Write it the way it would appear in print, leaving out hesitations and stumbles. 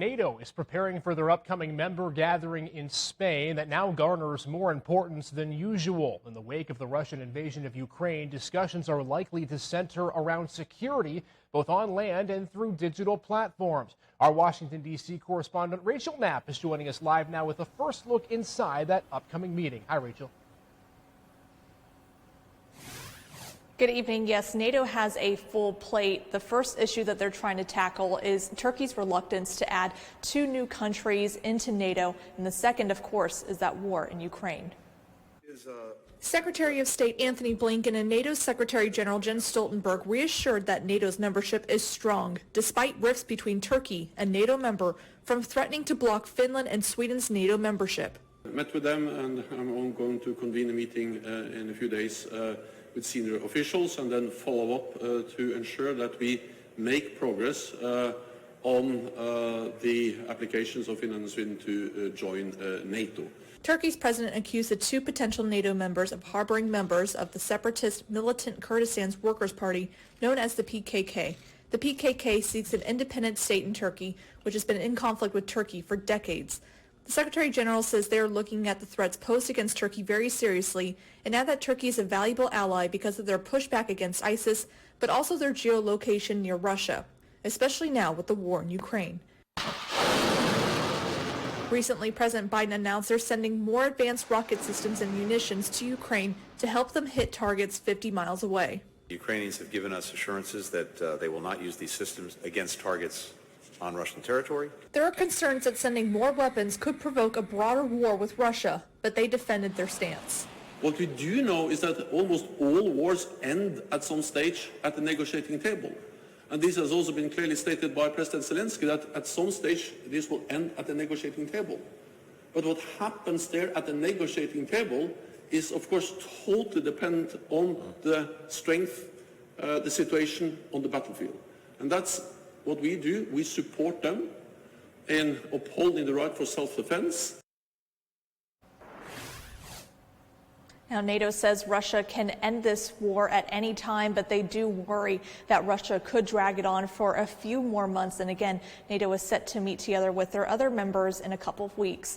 NATO is preparing for their upcoming member gathering in Spain that now garners more importance than usual. In the wake of the Russian invasion of Ukraine, discussions are likely to center around security, both on land and through digital platforms. Our Washington, D.C. correspondent Rachel Knapp is joining us live now with a first look inside that upcoming meeting. Hi, Rachel. Good evening. Yes, NATO has a full plate. The first issue that they're trying to tackle is Turkey's reluctance to add 2 new countries into NATO. And the second, of course, is that war in Ukraine. Secretary of State Anthony Blinken and NATO Secretary General Jens Stoltenberg reassured that NATO's membership is strong, despite rifts between Turkey, a NATO member, from threatening to block Finland and Sweden's NATO membership. I met with them, and I'm going to convene a meeting in a few days with senior officials and then follow up to ensure that we make progress on the applications of Finland and Sweden to join NATO. Turkey's president accused the 2 potential NATO members of harboring members of the separatist militant Kurdistan's Workers' Party, known as the PKK. The PKK seeks an independent state in Turkey, which has been in conflict with Turkey for decades. The Secretary General says they are looking at the threats posed against Turkey very seriously and add that Turkey is a valuable ally because of their pushback against ISIS, but also their geolocation near Russia, especially now with the war in Ukraine. Recently, President Biden announced they're sending more advanced rocket systems and munitions to Ukraine to help them hit targets 50 miles away. The Ukrainians have given us assurances that they will not use these systems against targets on Russian territory. There are concerns that sending more weapons could provoke a broader war with Russia, but they defended their stance. What we do know is that almost all wars end at some stage at the negotiating table. And this has also been clearly stated by President Zelensky, that at some stage this will end at the negotiating table. But what happens there at the negotiating table is, of course, totally dependent on the strength, the situation on the battlefield. And that's what we do. We support them in upholding the right for self-defense. Now, NATO says Russia can end this war at any time, but they do worry that Russia could drag it on for a few more months. And again, NATO is set to meet together with their other members in a couple of weeks.